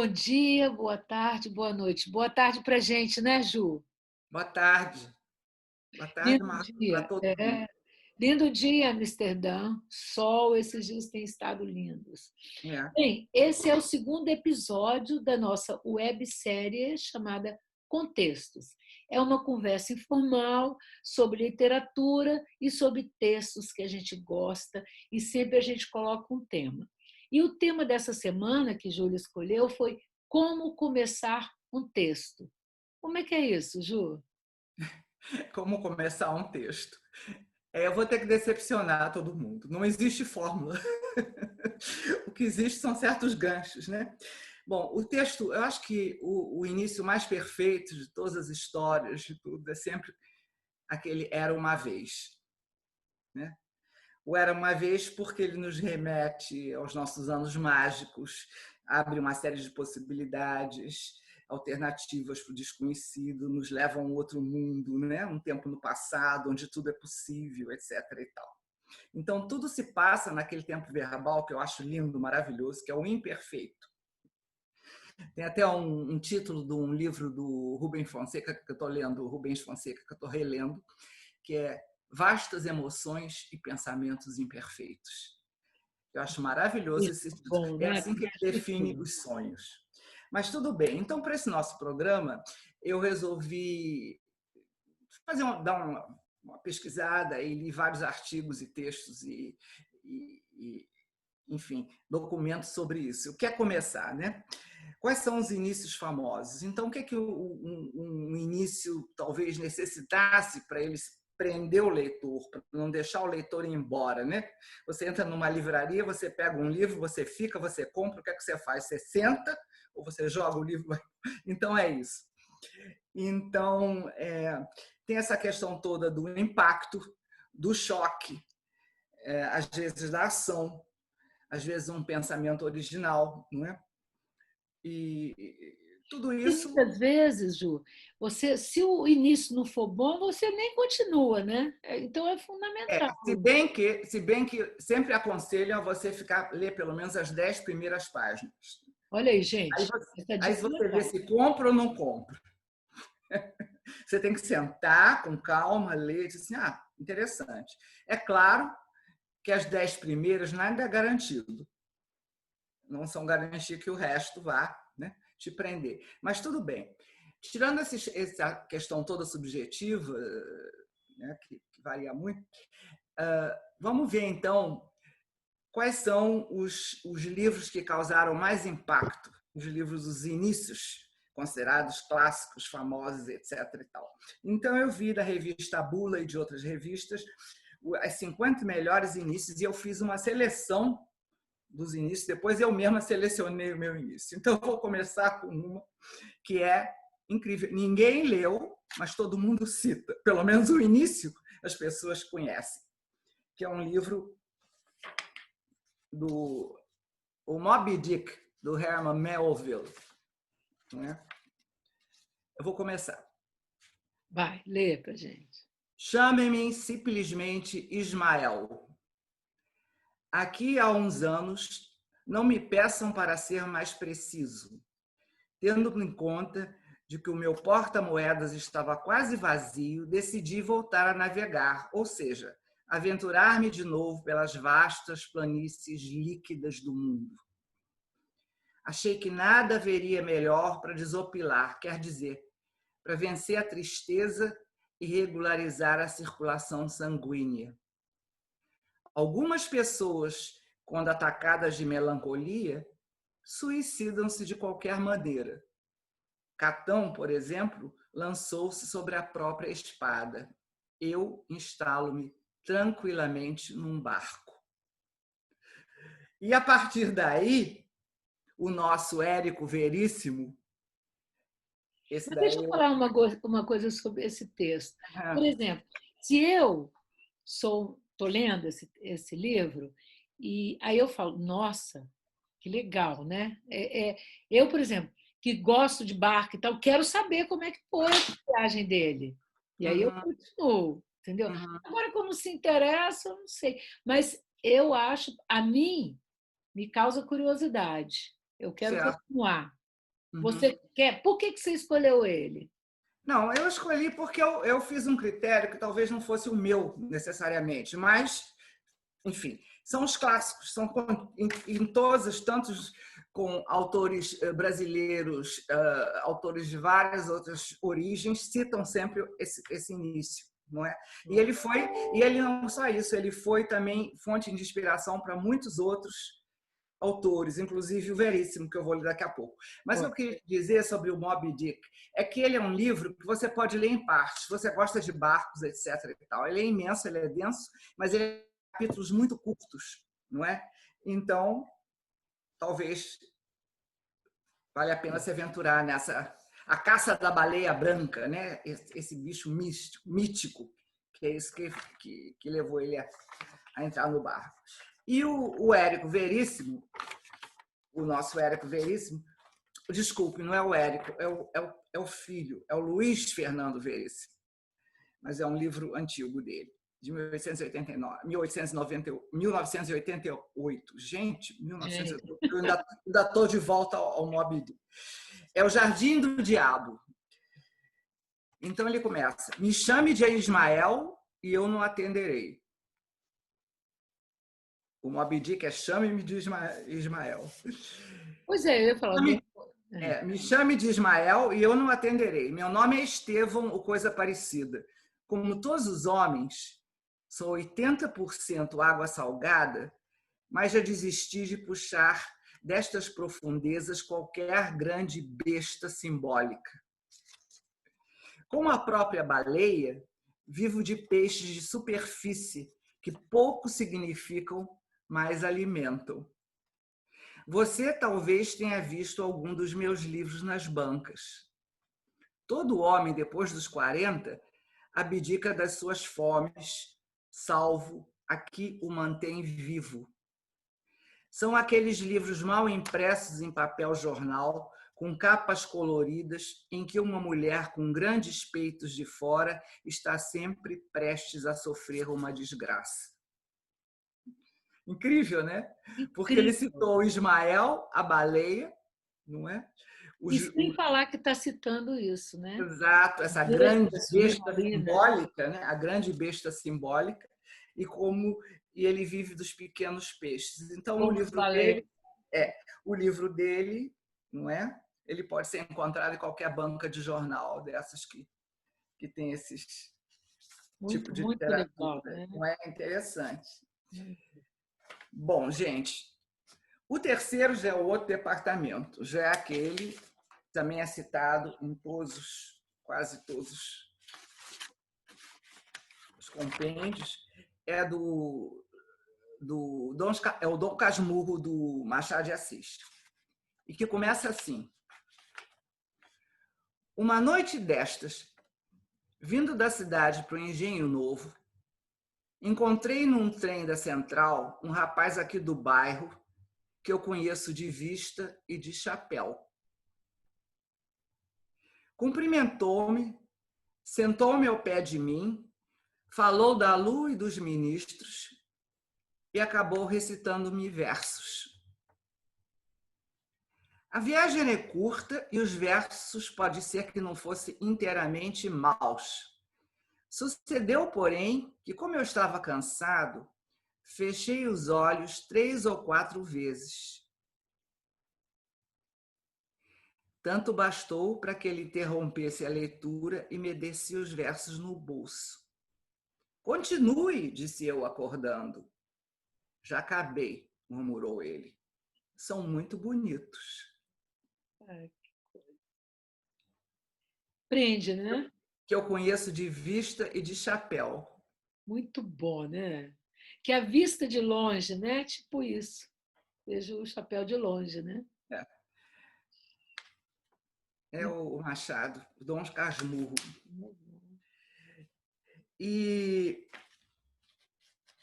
Bom dia, boa tarde, boa noite. Boa tarde para gente, né, Ju? Boa tarde. Boa tarde Lindo para dia. todo mundo. Lindo dia em Amsterdã. Sol, esses dias têm estado lindos. É. Bem, esse é o segundo episódio da nossa websérie chamada Contextos. É uma conversa informal sobre literatura e sobre textos que a gente gosta e sempre a gente coloca um tema. E o tema dessa semana que Júlia escolheu foi como começar um texto. Como é que é isso, Ju? Como começar um texto? Eu vou ter que decepcionar todo mundo. Não existe fórmula. O que existe são certos ganchos, né? Bom, o texto, eu acho que o início mais perfeito de todas as histórias, de tudo, é sempre aquele Era uma Vez, né? O Era uma Vez porque ele nos remete aos nossos anos mágicos, abre uma série de possibilidades, alternativas para o desconhecido, nos leva a um outro mundo, né? Um tempo no passado, onde tudo é possível, etc. E tal. Então, tudo se passa naquele tempo verbal que eu acho lindo, maravilhoso, que é o imperfeito. Tem até um título de um livro do Rubens Fonseca, que eu estou lendo, Rubens Fonseca, que eu estou relendo, que é Vastas Emoções e Pensamentos Imperfeitos. Eu acho maravilhoso esse Muito título. bom, É né? assim que ele define os sonhos. Mas tudo bem. Então, para esse nosso programa, eu resolvi dar uma pesquisada e li vários artigos e textos e, enfim, documentos sobre isso. Eu quero começar, né? Quais são os inícios famosos? Então, o que é que um início talvez necessitasse para ele prender o leitor, para não deixar o leitor ir embora, né? Você entra numa livraria, você pega um livro, você fica, você compra, o que é que você faz? Você senta ou você joga o livro? Então, é isso. Então, tem essa questão toda do impacto, do choque, às vezes da ação, às vezes um pensamento original, não é? E tudo E isso muitas vezes, Ju, se o início não for bom, você nem continua, né? Então é fundamental. se bem que sempre aconselham a você ler pelo menos as 10 primeiras páginas. Olha aí, Aí gente, você, essa aí dica é você vê legal. se compra ou não compra. Você tem que sentar com calma, ler e dizer assim, interessante. É claro que as 10 primeiras nada é garantido. Não são garantia que o resto vá, né, te prender. Mas tudo bem. Tirando essa questão toda subjetiva, né, que varia muito, vamos ver então quais são os livros que causaram mais impacto, os livros dos inícios, considerados clássicos, famosos, etc. E tal. Então, eu vi da revista Bula e de outras revistas as 50 melhores inícios e eu fiz uma seleção dos inícios, depois eu mesma selecionei o meu início. Então, eu vou começar com uma que é incrível. Ninguém leu, mas todo mundo cita. Pelo menos o início as pessoas conhecem, que é um livro do o Moby Dick, do Herman Melville. Né? Eu vou começar. Vai, lê para gente. Chamem-me simplesmente Ismael. Aqui há uns anos, não me peçam para ser mais preciso, tendo em conta de que o meu porta-moedas estava quase vazio, decidi voltar a navegar, ou seja, aventurar-me de novo pelas vastas planícies líquidas do mundo. Achei que nada haveria melhor para desopilar, quer dizer, para vencer a tristeza e regularizar a circulação sanguínea. Algumas pessoas, quando atacadas de melancolia, suicidam-se de qualquer maneira. Catão, por exemplo, lançou-se sobre a própria espada. Eu instalo-me tranquilamente num barco. E a partir daí, o nosso Érico Veríssimo, esse Mas deixa daí eu eu... falar uma coisa sobre esse texto. Por exemplo, se eu estou lendo esse livro, e aí eu falo, nossa, que legal, né? Eu, por exemplo, que gosto de barco e tal, quero saber como é que foi a viagem dele. E aí eu Uhum, continuo, entendeu? uhum. Agora, como se interessa, eu não sei. Mas eu acho, a mim, me causa curiosidade. Eu quero Certo. continuar. Uhum. Você quer? Por que você escolheu ele? Não, eu escolhi porque eu fiz um critério que talvez não fosse o meu necessariamente, mas, enfim, são os clássicos, são em todos os tantos com autores brasileiros, autores de várias outras origens, citam sempre esse início, não é? E ele não só isso, ele foi também fonte de inspiração para muitos outros autores, inclusive o Veríssimo, que eu vou ler daqui a pouco. Mas eu queria dizer sobre o Moby Dick é que ele é um livro que você pode ler em partes. Se você gosta de barcos, etc. E tal. Ele é imenso, ele é denso, mas ele é capítulos muito curtos, não é? Então, talvez valha a pena se aventurar nessa a caça da baleia branca, né? Esse bicho mítico, que é isso que levou ele a entrar no barco. E o Érico Veríssimo, o nosso Érico Veríssimo, desculpe, não é o Érico, é o filho, é o Luiz Fernando Veríssimo, mas é um livro antigo dele, de 1889, 1988. Gente, 1988, eu ainda estou de volta ao Moby Dick. É o Jardim do Diabo. Então ele começa: me chame de Ismael e eu não atenderei. O Moby Dick é chame-me de Ismael. Pois é, eu ia falar. Me chame de Ismael e eu não atenderei. Meu nome é Estevão ou coisa parecida. Como todos os homens, sou 80% água salgada, mas já desisti de puxar destas profundezas qualquer grande besta simbólica. Como a própria baleia, vivo de peixes de superfície que pouco significam, mas alimentam. Você talvez tenha visto algum dos meus livros nas bancas. Todo homem, depois dos 40, abdica das suas fomes, salvo a que o mantém vivo. São aqueles livros mal impressos em papel jornal, com capas coloridas, em que uma mulher com grandes peitos de fora está sempre prestes a sofrer uma desgraça. Incrível, né? Porque ele citou Ismael, a baleia, não é? E sem falar que está citando isso, né? Exato, essa grande besta simbólica, né? A grande besta simbólica, e ele vive dos pequenos peixes. Então o livro dele, não é? Ele pode ser encontrado em qualquer banca de jornal dessas que tem esses tipo de Muito legal, literatura. né? Não é interessante? Bom, gente, o terceiro já é outro departamento, já é aquele, também é citado em quase todos os compêndios, é é o Dom Casmurro do Machado de Assis, e que começa assim: uma noite destas, vindo da cidade para o Engenho Novo, encontrei num trem da Central um rapaz aqui do bairro que eu conheço de vista e de chapéu. Cumprimentou-me, sentou-me ao pé de mim, falou da lua e dos ministros e acabou recitando-me versos. A viagem é curta e os versos pode ser que não fossem inteiramente maus. Sucedeu, porém, que, como eu estava cansado, fechei os olhos 3 ou 4 vezes. Tanto bastou para que ele interrompesse a leitura e me desse os versos no bolso. Continue, disse eu, acordando. Já acabei, murmurou ele. São muito bonitos. Prende, né? Que eu conheço de vista e de chapéu. Muito bom, né? Que a vista de longe, né? Tipo isso. Vejo o chapéu de longe, né? É o Machado, o Dom Casmurro. E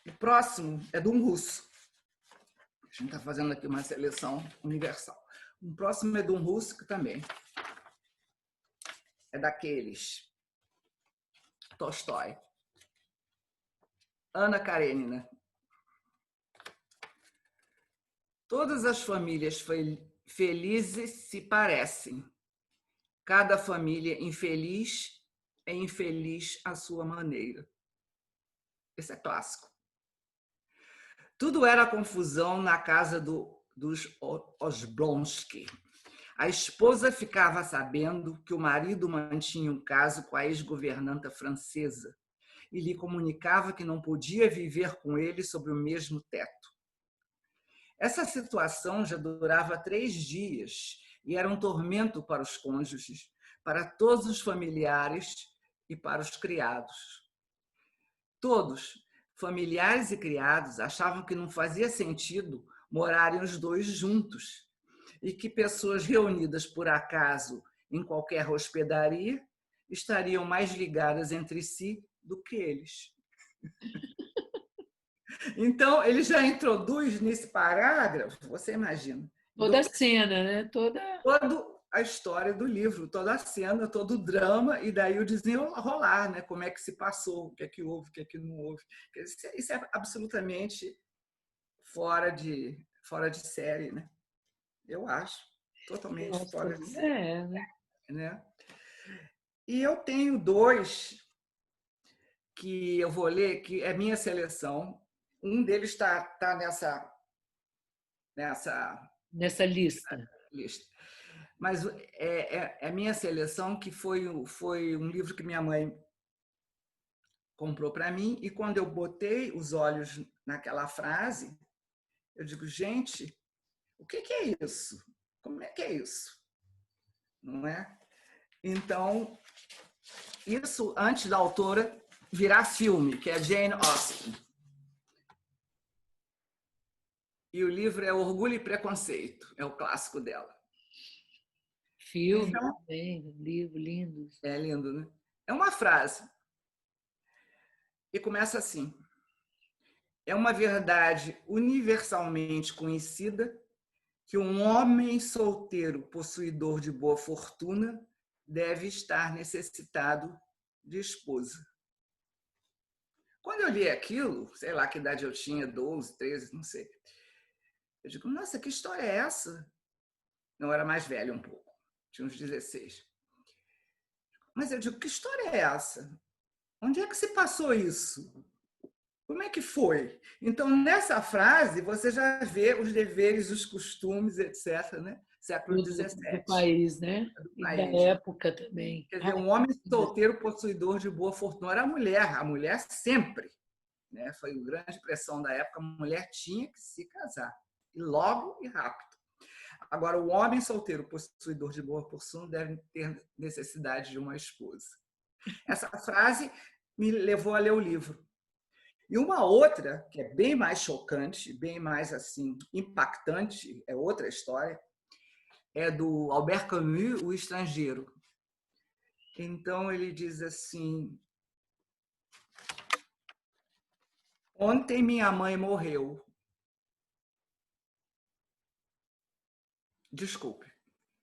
o próximo é de um russo. A gente está fazendo aqui uma seleção universal. O próximo é de um russo que também é daqueles. Tolstói. Ana Karenina. Todas as famílias felizes se parecem. Cada família infeliz é infeliz à sua maneira. Esse é clássico. Tudo era confusão na casa dos Oblonsky. A esposa ficava sabendo que o marido mantinha um caso com a ex-governanta francesa e lhe comunicava que não podia viver com ele sob o mesmo teto. Essa situação já durava 3 dias e era um tormento para os cônjuges, para todos os familiares e para os criados. Todos, familiares e criados, achavam que não fazia sentido morarem os dois juntos e que pessoas reunidas por acaso em qualquer hospedaria estariam mais ligadas entre si do que eles. Então, ele já introduz nesse parágrafo, você imagina, Toda a cena, né? Toda a história do livro, toda a cena, todo o drama, e daí o desenrolar, né? Como é que se passou, o que é que houve, o que é que não houve. Isso é absolutamente fora de série, né? Eu acho. Totalmente fora de série. Né? E eu tenho 2 que eu vou ler, que é minha seleção. Um deles está nessa lista. Mas é a minha seleção, que foi um livro que minha mãe comprou para mim, e quando eu botei os olhos naquela frase, eu digo, gente, o que é isso? Como é que é isso? Não é? Então, isso antes da autora virar filme, que é Jane Austen. E o livro é Orgulho e Preconceito, é o clássico dela. Filme então, também, livro lindo. É lindo, né? É uma frase. E começa assim: é uma verdade universalmente conhecida que um homem solteiro possuidor de boa fortuna deve estar necessitado de esposa. Quando eu li aquilo, sei lá que idade eu tinha, 12, 13, não sei. Eu digo, nossa, que história é essa? Não, era mais velho um pouco, tinha uns 16. Mas eu digo, que história é essa? Onde é que se passou isso? Como é que foi? Então, nessa frase, você já vê os deveres, os costumes, etc., né? Século XVII. Do país, né? Do país. E da época também. Quer dizer, um homem solteiro possuidor de boa fortuna. Era a mulher sempre. Né? Foi a grande pressão da época, a mulher tinha que se casar. E logo e rápido. Agora, o homem solteiro possuidor de boa fortuna deve ter necessidade de uma esposa. Essa frase me levou a ler o livro. E uma outra, que é bem mais chocante, bem mais assim impactante, é outra história, é do Albert Camus, O Estrangeiro. Então, ele diz assim: ontem minha mãe morreu. Desculpe,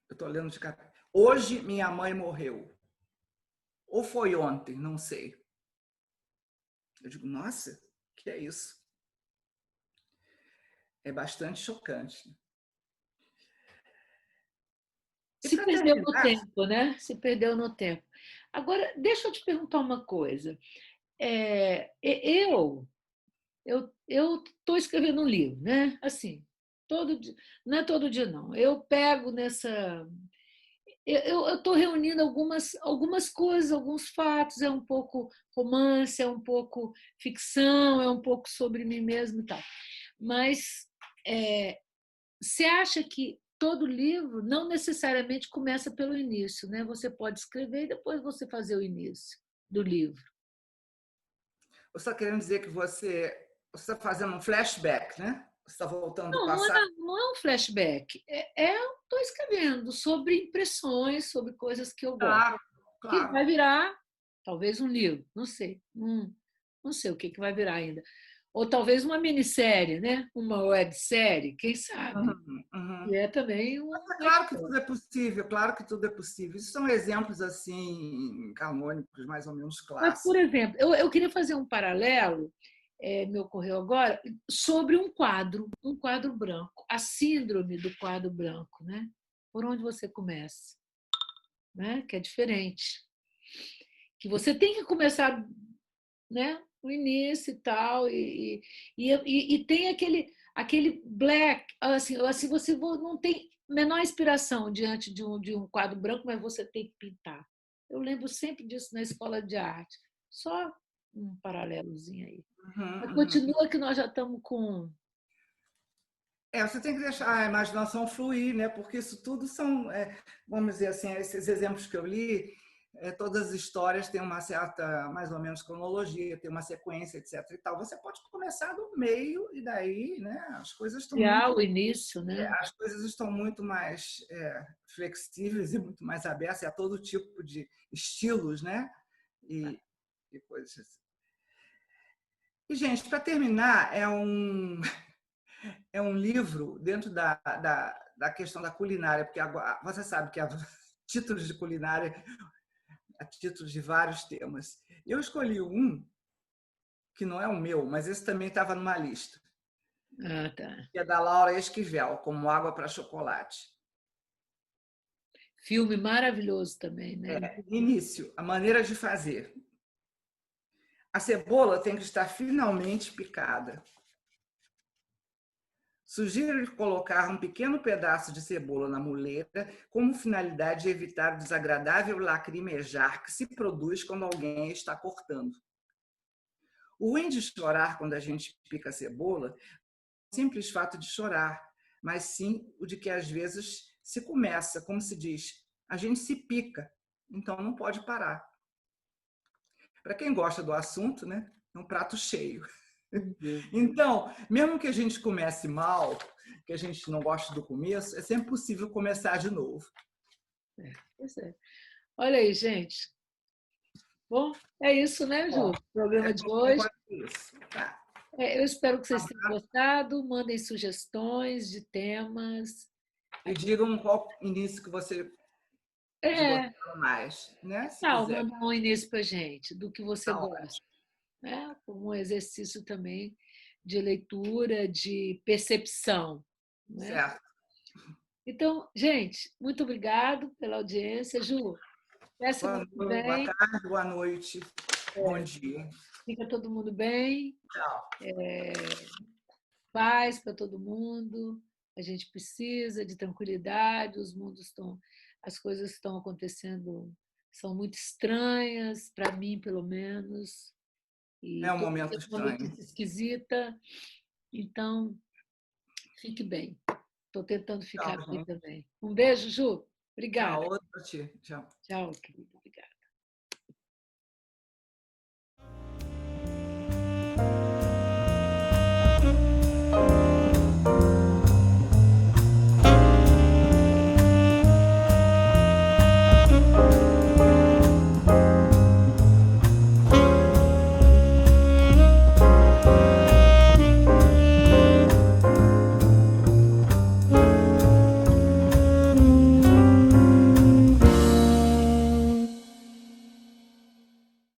eu estou lendo de cara. Hoje minha mãe morreu. Ou foi ontem, não sei. Eu digo, nossa, o que é isso? É bastante chocante. Se perdeu no tempo, né? Se perdeu no tempo. Agora, deixa eu te perguntar uma coisa. Eu estou escrevendo um livro, né? Assim, todo dia, não é todo dia, não. Eu pego nessa. Eu estou reunindo algumas coisas, alguns fatos, é um pouco romance, é um pouco ficção, é um pouco sobre mim mesmo e tal. Mas você acha que todo livro não necessariamente começa pelo início, né? Você pode escrever e depois você fazer o início do livro. Você está querendo dizer que você está fazendo um flashback, né? Você está voltando do Não, passado? não é um flashback. Eu estou escrevendo sobre impressões, sobre coisas que eu gosto. Claro. Que vai virar, talvez, um livro, não sei. Não sei o que vai virar ainda. Ou talvez uma minissérie, né? Uma websérie, quem sabe? E é também claro que tudo é possível, claro que tudo é possível. Isso são exemplos assim canônicos, mais ou menos clássicos. Mas, por exemplo, eu queria fazer um paralelo me ocorreu agora, sobre um quadro branco, a síndrome do quadro branco, né? Por onde você começa, né? Que é diferente. Que você tem que começar, né? No início e tal, e tem aquele black, assim, você não tem menor inspiração diante de um quadro branco, mas você tem que pintar. Eu lembro sempre disso na escola de arte. Só um paralelozinho aí. Mas continua que nós já estamos com... Você tem que deixar a imaginação fluir, né? Porque isso tudo são, vamos dizer assim, esses exemplos que eu li, todas as histórias têm uma certa, mais ou menos, cronologia, tem uma sequência, etc. E tal. Você pode começar do meio e daí, né? As coisas estão muito, o início, né? as coisas estão muito mais flexíveis e muito mais abertas a todo tipo de estilos, né? E coisas assim. E, gente, para terminar, é um livro dentro da questão da culinária, porque agora, você sabe que há títulos de culinária, há títulos de vários temas. Eu escolhi um que não é o meu, mas esse também estava numa lista, Ah, tá. que é da Laura Esquivel, Como Água para Chocolate. Filme maravilhoso também, né? Início, a maneira de fazer. A cebola tem que estar finamente picada. Sugiro colocar um pequeno pedaço de cebola na muleira, como finalidade de evitar o desagradável lacrimejar que se produz quando alguém está cortando. O ruim de chorar quando a gente pica a cebola, não é o simples fato de chorar, mas sim o de que às vezes se começa, como se diz, a gente se pica, então não pode parar. Para quem gosta do assunto, né, é um prato cheio. Então, mesmo que a gente comece mal, que a gente não goste do começo, é sempre possível começar de novo. Pois é. Olha aí, gente. Bom, é isso, né, Ju? O programa de hoje. Isso. Tá. Eu espero que vocês tenham gostado. Mandem sugestões de temas. E digam qual início que vocês gostaram mais, né? Se quiser. Manda um início para a gente, do que você Tá gosta. ótimo. Né? Como um exercício também de leitura, de percepção. Né? Certo. Então, gente, muito obrigado pela audiência. Ju, até semana que Boa vem. tarde, boa noite, bom dia. Fica todo mundo bem. Tchau. Paz para todo mundo. A gente precisa de tranquilidade. As coisas estão acontecendo, são muito estranhas para mim, pelo menos. E É um estou momento tendo uma estranho. notícia esquisita. Então, fique bem. Estou tentando Tchau, ficar bem gente. também. Um beijo, Ju. Obrigada. Tchau. Outro para ti. Tchau. Tchau, querida. Obrigada.